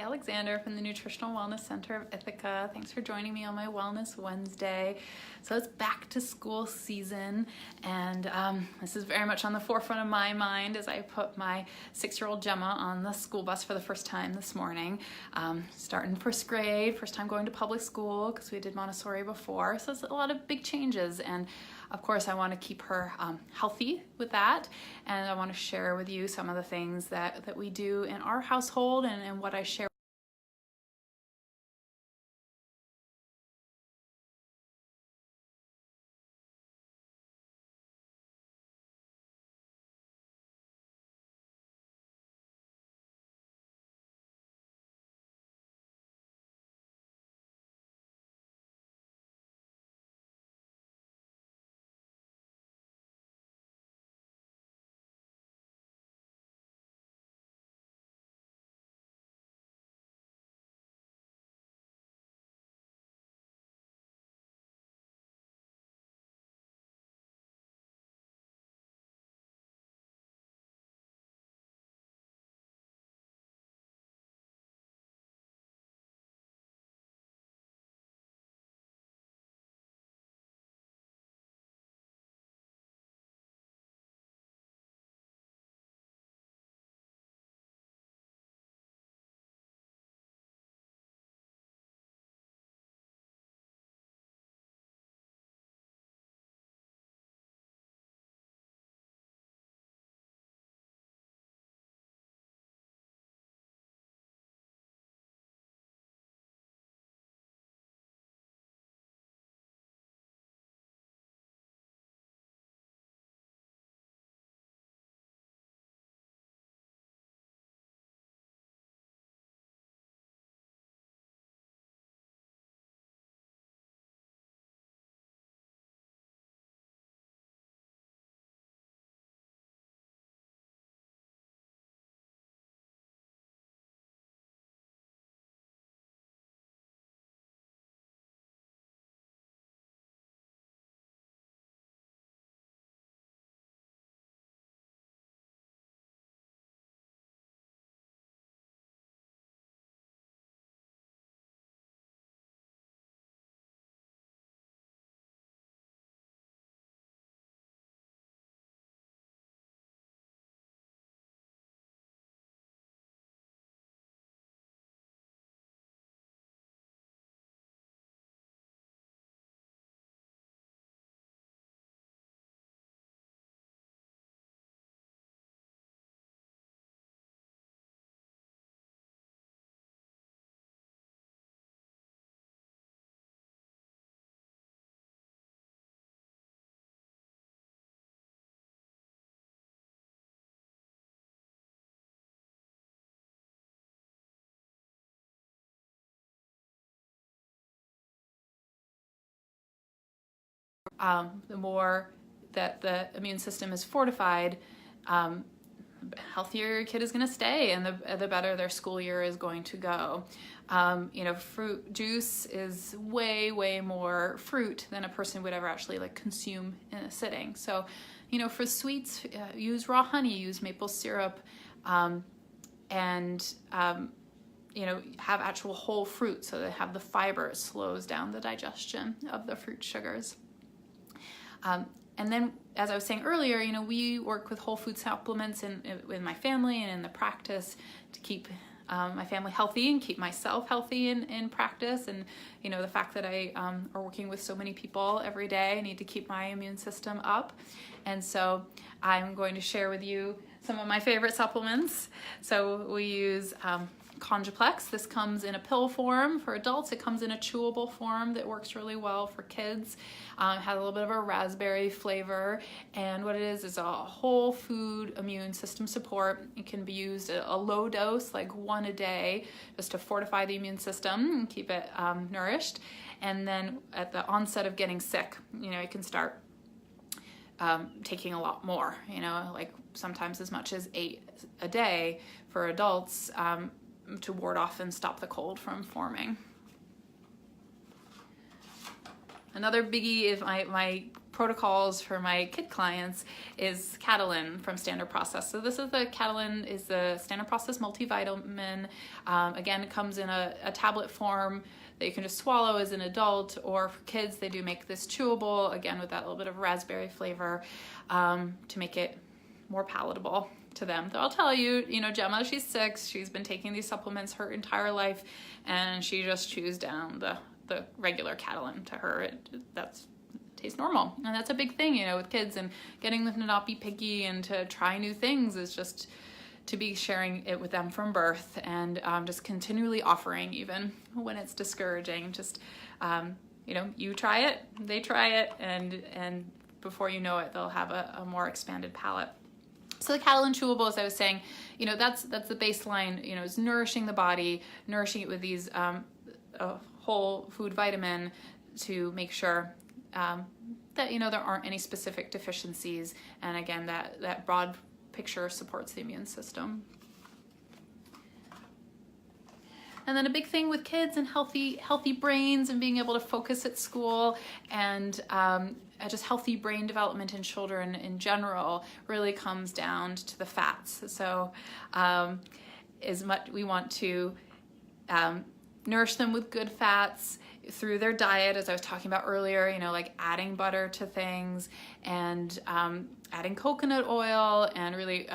Alexander from the Nutritional Wellness Center of Ithaca. Thanks for joining me on my Wellness Wednesday. So it's back to school season, and this is very much on the forefront of my mind as I put my 6-year-old Gemma on the school bus for the first time this morning. Starting first grade, first time going to public school because we did Montessori before, so it's a lot of big changes, and of course I want to keep her healthy with that, and I want to share with you some of the things that we do in our household and what I share. The more that the immune system is fortified, healthier your kid is going to stay, and the better their school year is going to go. You know, fruit juice is way more fruit than a person would ever actually like consume in a sitting. So, you know, for sweets, use raw honey, use maple syrup, and you know, have actual whole fruit so they have the fiber. It slows down the digestion of the fruit sugars. And then, as I was saying earlier, you know, we work with whole food supplements in my family and in the practice to keep my family healthy and keep myself healthy in practice. And, you know, the fact that I are working with so many people every day, I need to keep my immune system up. And so I'm going to share with you some of my favorite supplements. So we use Congaplex. This comes in a pill form for adults. It comes in a chewable form that works really well for kids. It has a little bit of a raspberry flavor, and what it is a whole food immune system support. It can be used at a low dose, like 1 a day, just to fortify the immune system and keep it nourished. And then at the onset of getting sick, you know, you can start taking a lot more, you know, like sometimes as much as 8 a day for adults, to ward off and stop the cold from forming. Another biggie is my protocols for my kid clients is Catalyn from Standard Process. So this is the Catalyn is the Standard Process multivitamin. Again, it comes in a tablet form that you can just swallow as an adult, or for kids they do make this chewable, again with that little bit of raspberry flavor, to make it more palatable to them. I'll tell you, Gemma, she's 6, she's been taking these supplements her entire life, and she just chews down the regular Catalyn. To her, that's tastes normal, and that's a big thing, with kids, and getting them to not be picky and to try new things is just to be sharing it with them from birth, and just continually offering, even when it's discouraging. Just you try it, they try it, and before you know it, they'll have a more expanded palate. So the Catalyn Chewable, as I was saying, that's the baseline, is nourishing the body, nourishing it with these whole food vitamin to make sure that there aren't any specific deficiencies, and again that broad picture supports the immune system. And then a big thing with kids and healthy brains and being able to focus at school, and just healthy brain development in children in general really comes down to the fats. So we want to nourish them with good fats through their diet, as I was talking about earlier, like adding butter to things, and adding coconut oil, and really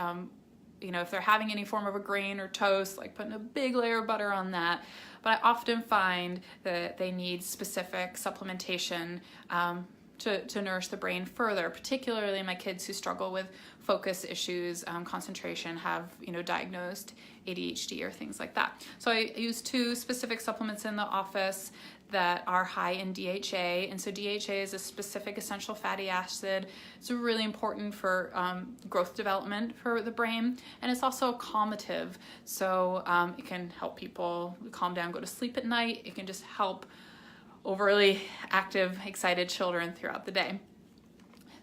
if they're having any form of a grain or toast, like putting a big layer of butter on that. But I often find that they need specific supplementation to nourish the brain further, particularly my kids who struggle with focus issues, concentration, have diagnosed ADHD or things like that. So I use 2 specific supplements in the office that are high in DHA, and so DHA is a specific essential fatty acid. It's really important for growth development for the brain, and it's also a calmative, so it can help people calm down, go to sleep at night. It can just help overly active, excited children throughout the day.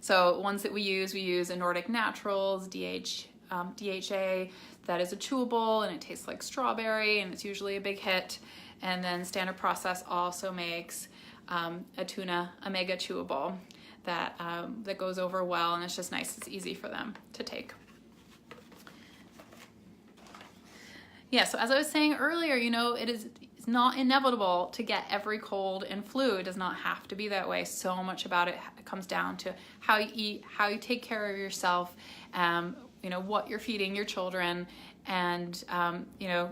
So ones that we use a Nordic Naturals DHA that is a chewable, and it tastes like strawberry, and it's usually a big hit. And then Standard Process also makes a Tuna Omega Chewable that goes over well, and it's just nice. It's easy for them to take. Yeah, so as I was saying earlier, it's not inevitable to get every cold and flu. It does not have to be that way. So much about it comes down to how you eat, how you take care of yourself, what you're feeding your children. And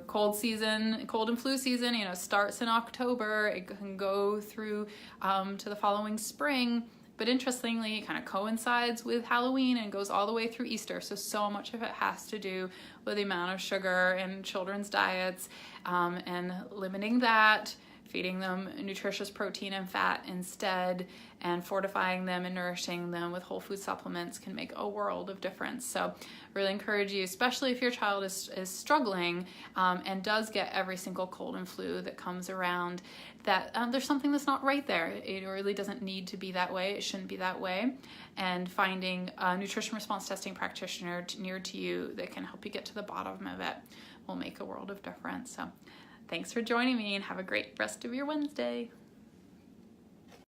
cold and flu season, starts in October. It can go through to the following spring, but interestingly, it kind of coincides with Halloween and goes all the way through Easter. So much of it has to do with the amount of sugar in children's diets, and limiting that, feeding them nutritious protein and fat instead, and fortifying them and nourishing them with whole food supplements can make a world of difference. So really encourage you, especially if your child is struggling and does get every single cold and flu that comes around, that there's something that's not right there. It really doesn't need to be that way. It shouldn't be that way. And finding a nutrition response testing practitioner near to you that can help you get to the bottom of it will make a world of difference. So thanks for joining me, and have a great rest of your Wednesday.